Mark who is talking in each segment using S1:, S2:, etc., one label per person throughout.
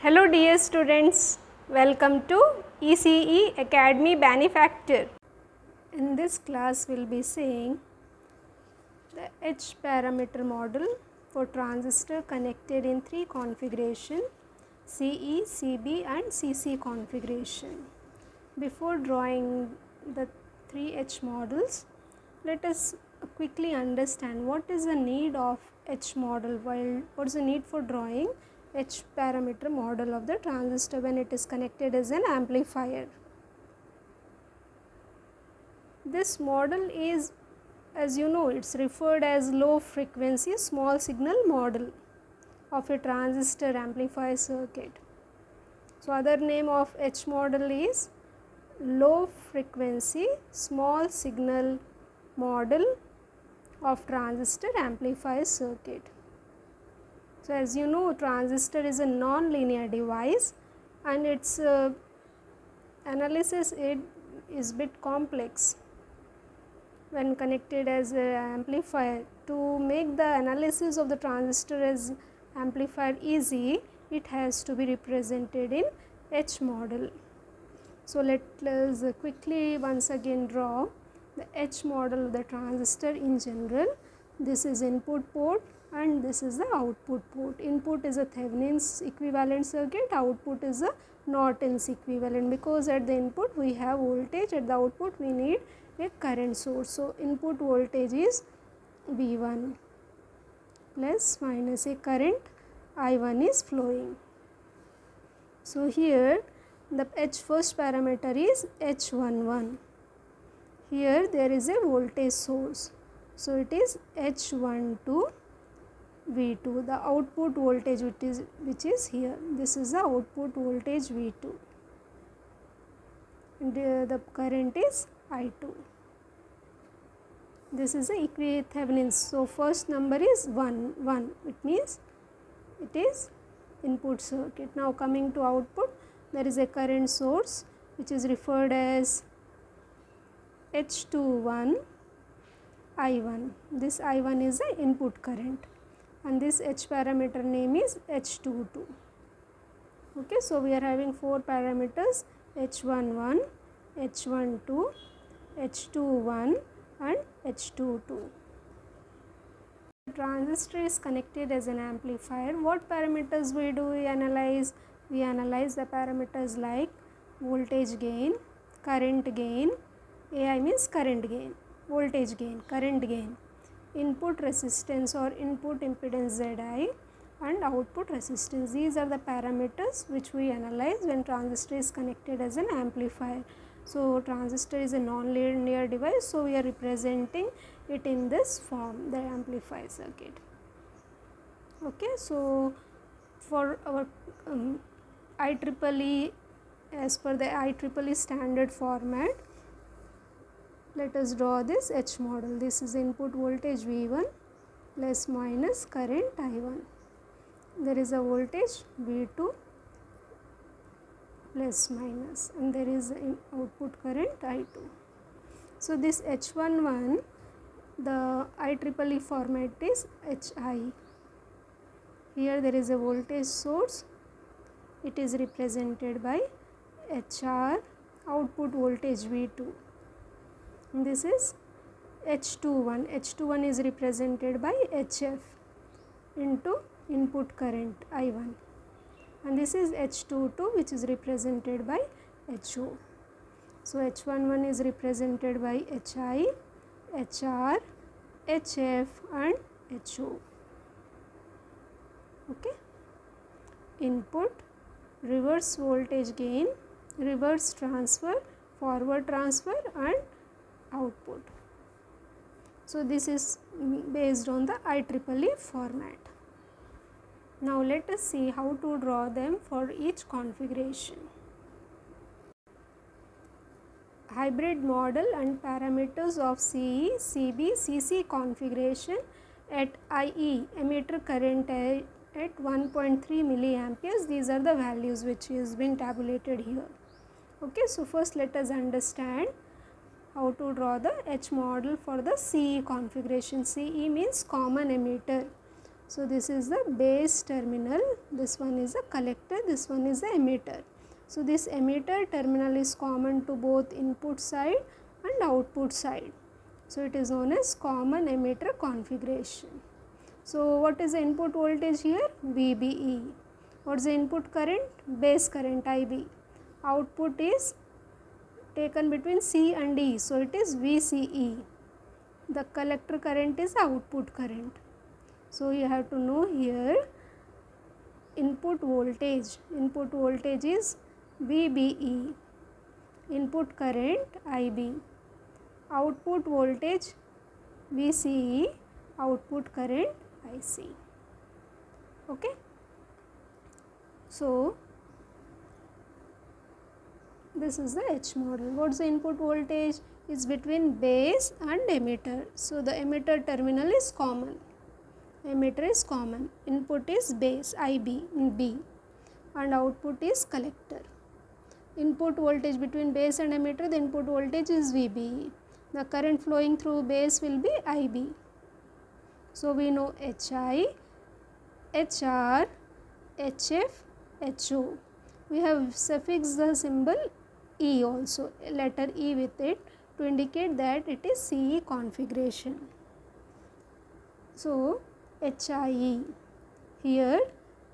S1: Hello dear students, welcome to ECE Academy Benefactor. In this class we will be seeing the H parameter model for transistor connected in 3 configuration CE, CB and CC configuration. Before drawing the 3H models, let us quickly understand what is the need of H model, what is the need for drawing H parameter model of the transistor when it is connected as an amplifier. This model is, as you know, it's referred as low frequency small signal model of a transistor amplifier circuit. So other name of H model is low frequency small signal model of transistor amplifier circuit. So as you know, transistor is a non-linear device and its analysis is bit complex when connected as an amplifier. To make the analysis of the transistor as amplifier easy, it has to be represented in H model. So let us quickly once again draw the H model of the transistor in general. This is input port and this is the output port. Input is a Thevenin's equivalent circuit, output is a Norton's equivalent, because at the input we have voltage, at the output we need a current source. So input voltage is V1 plus minus a current I1 is flowing. So here the H first parameter is H11. Here there is a voltage source. So it is H12 V2, the output voltage which is here. This is the output voltage V2 and the current is I2. This is the Thevenin's. So first number is 1, it means it is input circuit. Now coming to output, there is a current source which is referred as H21 I1. This I1 is the input current and this H parameter name is H22. Okay, so we are having 4 parameters: H11, H12, H21 and H22. The transistor is connected as an amplifier. What parameters we analyze? We analyze the parameters like voltage gain, current gain, AI means current gain, voltage gain, current gain, input resistance or input impedance Zi and output resistance. These are the parameters which we analyze when transistor is connected as an amplifier. So transistor is a non-linear device, so we are representing it in this form, the amplifier circuit. Okay, so for our IEEE, as per the IEEE standard format, let us draw this H model. This is input voltage V1 plus minus current I1. There is a voltage V2 plus minus and there is an output current I2. So this H11, the IEEE format is HI. Here there is a voltage source, it is represented by HR, output voltage V2. And this is H21. H21 is represented by HF into input current I1. And this is H22 which is represented by HO. So H11 is represented by HI, HR, HF and HO. Okay. Input, reverse voltage gain, reverse transfer, forward transfer and output. So this is based on the IEEE format. Now let us see how to draw them for each configuration. Hybrid model and parameters of CE, CB, CC configuration at IE, emitter current at 1.3 milliamperes. These are the values which is been tabulated here. Okay, so first let us understand how to draw the H model for the CE configuration. CE means common emitter. So this is the base terminal, this one is the collector, this one is the emitter. So this emitter terminal is common to both input side and output side. So it is known as common emitter configuration. So what is the input voltage here? VBE. What is the input current? Base current IB. Output is taken between C and E, so it is VCE. The collector current is output current. So you have to know here input voltage is VBE, input current IB, output voltage VCE, output current IC. Okay. So this is the H model. What is the input voltage? Is between base and emitter. So the emitter terminal is common. Emitter is common. Input is base IB in B and output is collector. Input voltage between base and emitter, the input voltage is VBE. The current flowing through base will be IB. So we know HI, HR, HF, HO. We have suffixed the symbol E also, letter E with it to indicate that it is CE configuration. So HIE, here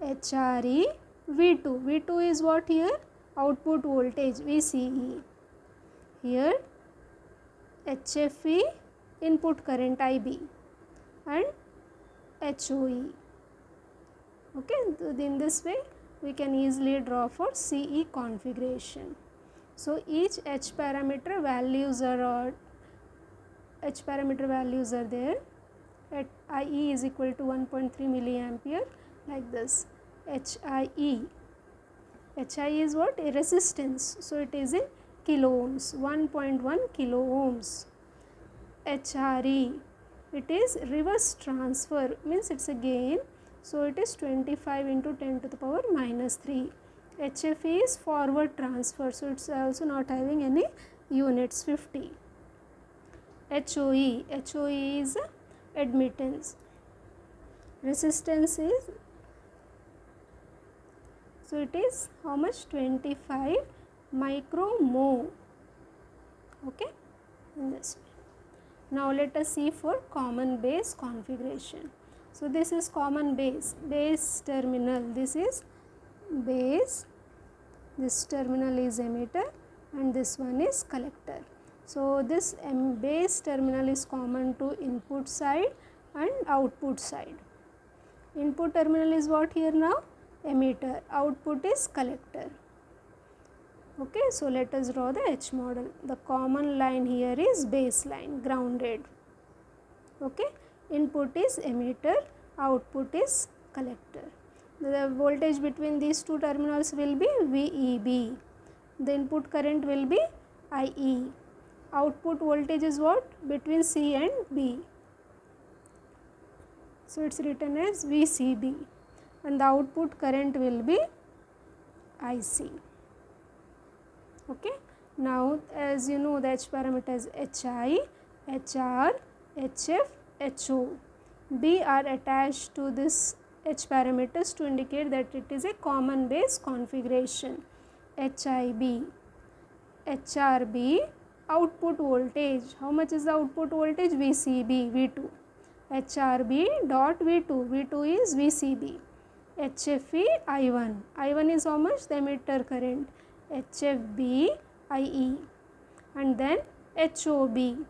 S1: HRE, V2. V2 is what here? Output voltage VCE. Here HFE, input current IB, and HOE. Okay, so in this way we can easily draw for CE configuration. So each H parameter values are there. At IE is equal to 1.3 milliampere, like this. HIE. HI is what? A resistance. So it is in kilo ohms, 1.1 kilo ohms. HRE, it is reverse transfer, means it's a gain. So it is 25 into 10 to the power minus 3. HFE is forward transfer, so it's also not having any units, 50. HOE is admittance. Resistance is, so it is how much? 25 micromho. Okay, in this way. Now let us see for common base configuration. So this is common base terminal, this is base, this terminal is emitter and this one is collector. So this base terminal is common to input side and output side. Input terminal is what here now? Emitter. Output is collector. Okay, so let us draw the H model. The common line here is base line, grounded. Okay, input is emitter, output is collector. The voltage between these two terminals will be VEB. The input current will be IE. Output voltage is what? Between C and B. So it's written as VCB. And the output current will be IC. Okay. Now as you know, the H parameters HI, HR, HF, HO. B are attached to this H parameters to indicate that it is a common base configuration. HIB, HRB, output voltage. How much is the output voltage? VCB, V2. HRB dot V2, V2 is VCB. HFE, I1. I1 is how much? The emitter current. HFB, IE. And then HOB.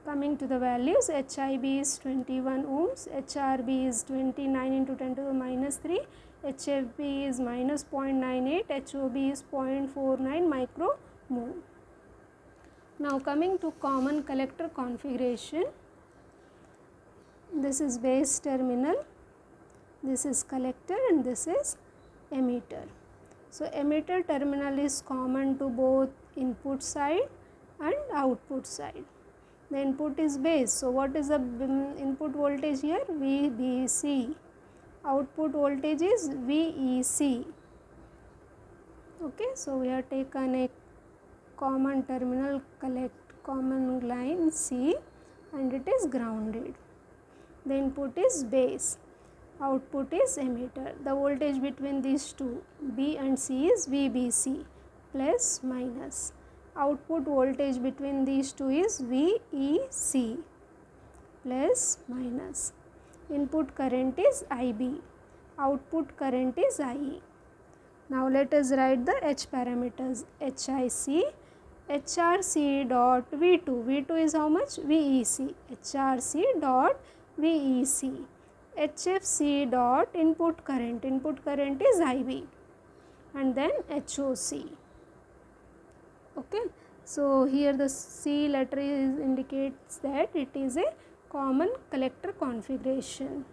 S1: Coming to the values, HIB is 21 ohms, HRB is 29 into 10 to the minus 3, HFB is minus 0.98, HOB is 0.49 micromho. Now coming to common collector configuration, this is base terminal, this is collector and this is emitter. So emitter terminal is common to both input side and output side. The input is base. So what is the input voltage here? VBC. Output voltage is VEC. Okay, so we have taken a common terminal, common line C, and it is grounded. The input is base, output is emitter. The voltage between these two, B and C, is VBC, plus minus. Output voltage between these two is VEC, plus minus. Input current is IB, output current is IE. Now let us write the H parameters. HIC, HRC dot V2. V2 is how much? VEC. HRC dot VEC. HFC dot input current. Input current is IB. And then HOC. Okay. So here the C letter indicates that it is a common collector configuration.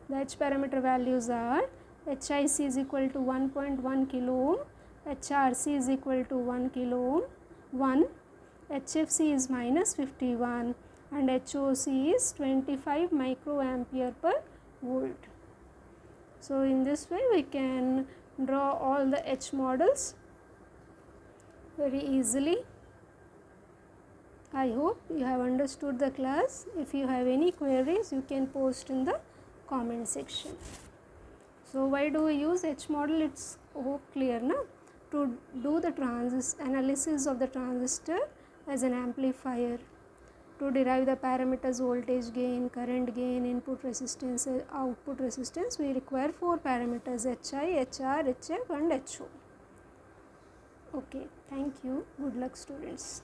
S1: The H parameter values are HIC is equal to 1.1 kilo ohm, HRC is equal to 1 kilo ohm, 1, HFC is minus 51 and HOC is 25 microampere per volt. So in this way we can draw all the H models very easily. I hope you have understood the class. If you have any queries, you can post in the comment section. So why do we use H model? It's clear now. To do the analysis of the transistor as an amplifier, to derive the parameters voltage gain, current gain, input resistance, output resistance, we require 4 parameters: HI, HR, HF and HO. Okay, thank you. Good luck, students.